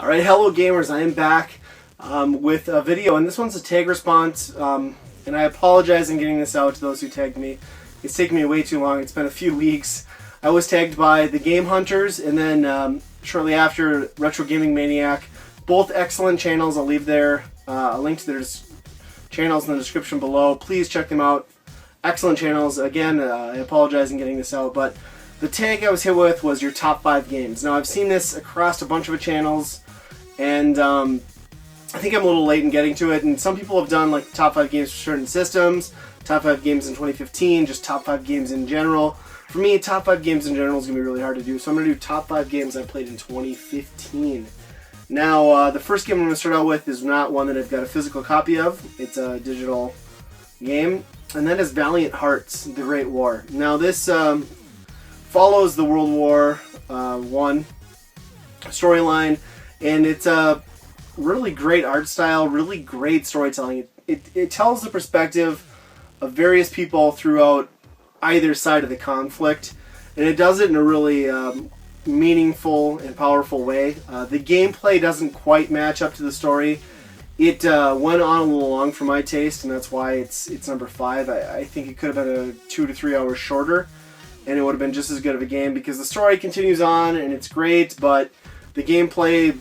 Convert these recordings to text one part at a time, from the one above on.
Alright, hello gamers, I am back with a video, and this one's a tag response, and I apologize in getting this out to those who tagged me. It's taken me way too long. It's been a few weeks. I was tagged by the Game Hunters, and then shortly after, RetroGamingManiac. Both excellent channels. I'll leave a link to their channels in the description below. Please check them out. Excellent channels. Again, I apologize in getting this out, but the tag I was hit with was your top 5 games. Now, I've seen this across a bunch of channels, and I think I'm a little late in getting to it, and some people have done like top 5 games for certain systems, top 5 games in 2015, just top 5 games in general. For me, top 5 games in general is going to be really hard to do, so I'm going to do top 5 games I played in 2015. Now, the first game I'm going to start out with is not one that I've got a physical copy of. It's a digital game, and that is Valiant Hearts, The Great War. Now, this follows the World War I storyline, and it's a really great art style, really great storytelling. It tells the perspective of various people throughout either side of the conflict, and it does it in a really meaningful and powerful way. The gameplay doesn't quite match up to the story. It went on a little long for my taste, and that's why it's number 5. I think it could have been 2 to 3 hours shorter, and it would have been just as good of a game, because the story continues on and it's great, but the gameplay,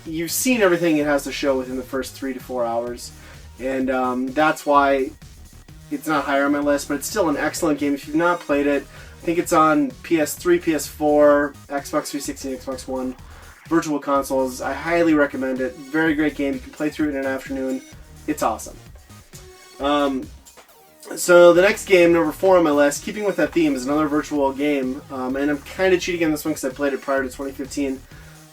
you've seen everything it has to show within the first 3 to 4 hours, and that's why it's not higher on my list, but it's still an excellent game. If you've not played it, I think it's on PS3, PS4, Xbox 360, and Xbox One virtual consoles. I highly recommend it. Very great game. You can play through it in an afternoon. It's awesome. So the next game, number 4 on my list, keeping with that theme, is another virtual game, and I'm kind of cheating on this one because I played it prior to 2015,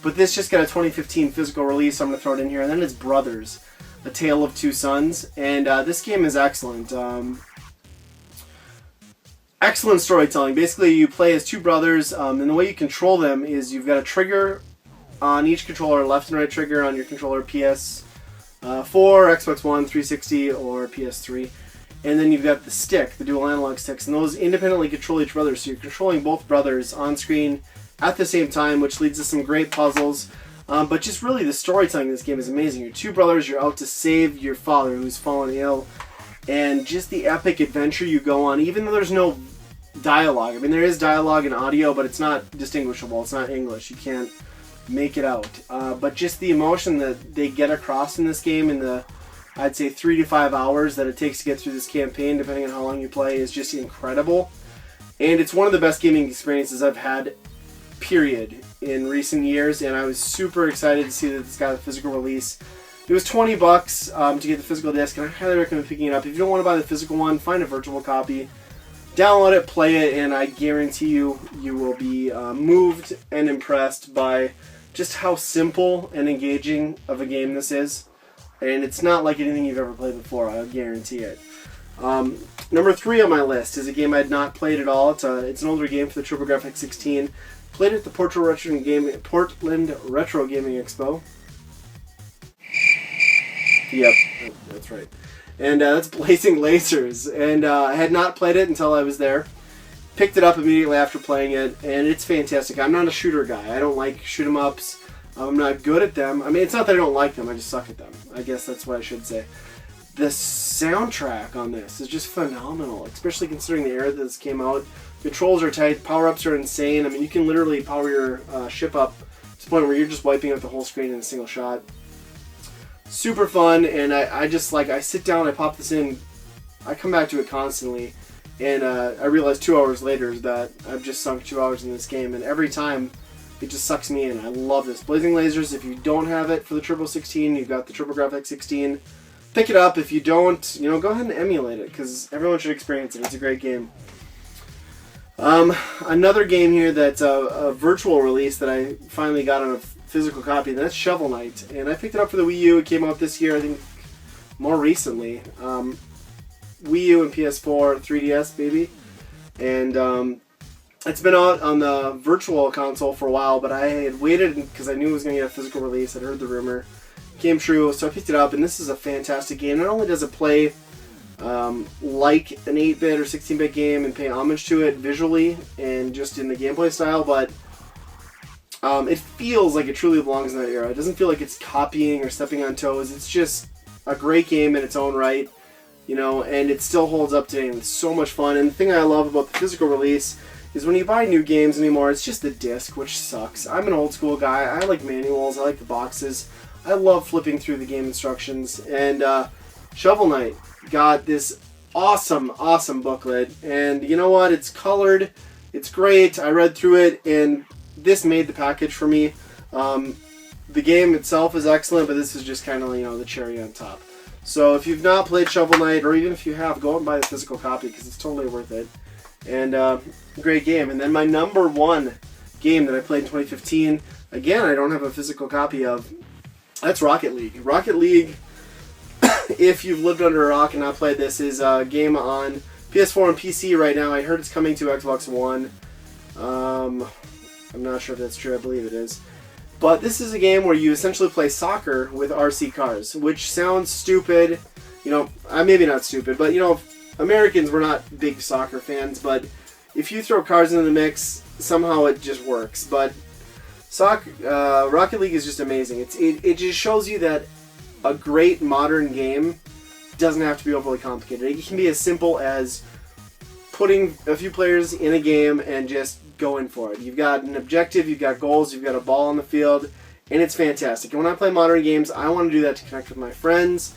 but this just got a 2015 physical release, so I'm going to throw it in here, and then it's Brothers, A Tale of Two Sons, and this game is excellent. Excellent storytelling. Basically, you play as 2 brothers, and the way you control them is you've got a trigger on each controller, left and right trigger on your controller, PS4, Xbox One, 360, or PS3. And then you've got the stick, the dual analog sticks, and those independently control each brother. So you're controlling both brothers on screen at the same time, which leads to some great puzzles. But just really the storytelling in this game is amazing. You're 2 brothers, you're out to save your father who's fallen ill, and just the epic adventure you go on, even though there's no dialogue. I mean, there is dialogue and audio, but it's not distinguishable. It's not English. You can't make it out. But just the emotion that they get across in this game in the, I'd say, 3 to 5 hours that it takes to get through this campaign, depending on how long you play, is just incredible. And it's one of the best gaming experiences I've had, period, in recent years, and I was super excited to see that this got a physical release. It was $20 to get the physical disc, and I highly recommend picking it up. If you don't want to buy the physical one, find a virtual copy, download it, play it, and I guarantee you will be moved and impressed by just how simple and engaging of a game this is. And it's not like anything you've ever played before, I guarantee it. Number 3 on my list is a game I had not played at all. It's an older game for the TurboGrafx 16. Played it at the Portland Retro Gaming Expo. Yep, that's right. And that's Blazing Lasers. And I had not played it until I was there. Picked it up immediately after playing it, and it's fantastic. I'm not a shooter guy. I don't like shoot-'em-ups. I'm not good at them. I mean, it's not that I don't like them, I just suck at them. I guess that's what I should say. The soundtrack on this is just phenomenal, especially considering the era that this came out. Controls are tight, power-ups are insane. I mean, you can literally power your ship up to the point where you're just wiping out the whole screen in a single shot. Super fun, and I just, like, I sit down, I pop this in, I come back to it constantly, and I realize 2 hours later that I've just sunk 2 hours in this game, and every time it just sucks me in. I love this. Blazing Lasers, if you don't have it for the Turbo 16, you've got the TurboGrafx 16. Pick it up. If you don't, go ahead and emulate it, because everyone should experience it. It's a great game. Another game here that's a virtual release that I finally got on a physical copy, and that's Shovel Knight. And I picked it up for the Wii U. It came out this year, I think, more recently. Wii U and PS4, 3DS, baby. And it's been out on the virtual console for a while, but I had waited because I knew it was going to get a physical release. I'd heard the rumor. Came true, so I picked it up, and this is a fantastic game. Not only does it play like an 8-bit or 16-bit game and pay homage to it visually and just in the gameplay style, but It feels like it truly belongs in that era. It doesn't feel like it's copying or stepping on toes. It's just a great game in its own right, you know, and it still holds up today, and it's so much fun. And the thing I love about the physical release is when you buy new games anymore, it's just the disc, which sucks. I'm an old school guy. I like manuals. I like the boxes. I love flipping through the game instructions. And Shovel Knight got this awesome, awesome booklet. And you know what? It's colored. It's great. I read through it, and this made the package for me. The game itself is excellent, but this is just kind of, you know, the cherry on top. So if you've not played Shovel Knight, or even if you have, go out and buy the physical copy because it's totally worth it. And great game. And then my number one game that I played in 2015, again, I don't have a physical copy of, that's Rocket League. Rocket League, if you've lived under a rock and not played this, is a game on PS4 and PC right now. I heard it's coming to Xbox One. I'm not sure if that's true. I believe it is. But this is a game where you essentially play soccer with RC cars, which sounds stupid. You know, maybe not stupid, but, you know, Americans, we're not big soccer fans, but if you throw cars into the mix, somehow it just works. But Rocket League is just amazing. It just shows you that a great modern game doesn't have to be overly complicated. It can be as simple as putting a few players in a game and just going for it. You've got an objective, you've got goals, you've got a ball on the field, and it's fantastic. And when I play modern games, I want to do that to connect with my friends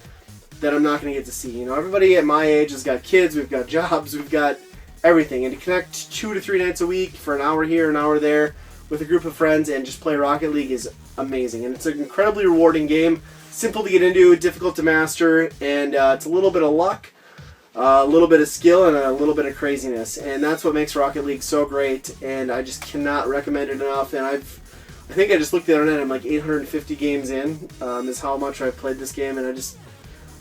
that I'm not going to get to see. You know, everybody at my age has got kids, we've got jobs, we've got everything. And to connect 2 to 3 nights a week for an hour here, an hour there with a group of friends and just play Rocket League is amazing. And it's an incredibly rewarding game, simple to get into, difficult to master, and it's a little bit of luck, a little bit of skill, and a little bit of craziness. And that's what makes Rocket League so great, and I just cannot recommend it enough. And I think I just looked at the internet, I'm like 850 games in, is how much I've played this game, and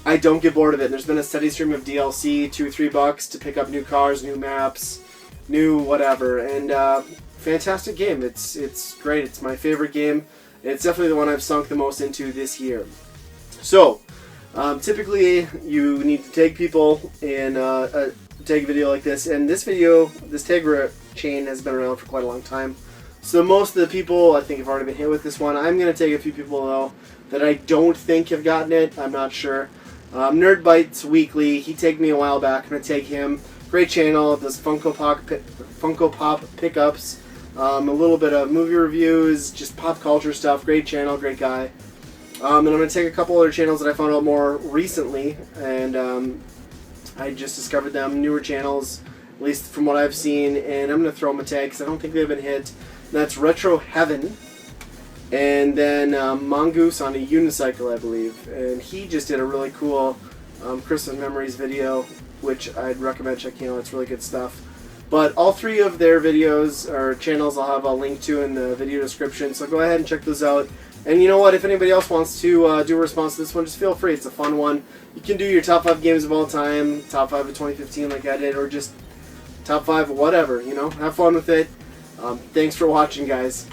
I don't get bored of it. And there's been a steady stream of DLC, $2 or $3 to pick up new cars, new maps, new whatever, and fantastic game. It's great. It's my favorite game. It's definitely the one I've sunk the most into this year. So, typically you need to tag people in a tag video like this, and this tag chain has been around for quite a long time. So most of the people I think have already been hit with this one. I'm going to tag a few people though that I don't think have gotten it. I'm not sure. Nerd Bites Weekly, he tagged me a while back. I'm going to tag him. Great channel, does Funko Pop pickups, a little bit of movie reviews, just pop culture stuff. Great channel, great guy. And I'm going to take a couple other channels that I found out more recently, and I just discovered them, newer channels, at least from what I've seen, and I'm going to throw them a tag because I don't think they've been hit. And that's Retro Heaven, and then Mongoose on a unicycle, I believe, and he just did a really cool Christmas Memories video, which I'd recommend checking out. It's really good stuff. But all three of their videos or channels I'll have a link to in the video description, so go ahead and check those out. And you know what, if anybody else wants to do a response to this one, just feel free. It's a fun one. You can do your top 5 games of all time, top 5 of 2015 like I did, or just top 5 whatever, you know. Have fun with it. Thanks for watching, guys.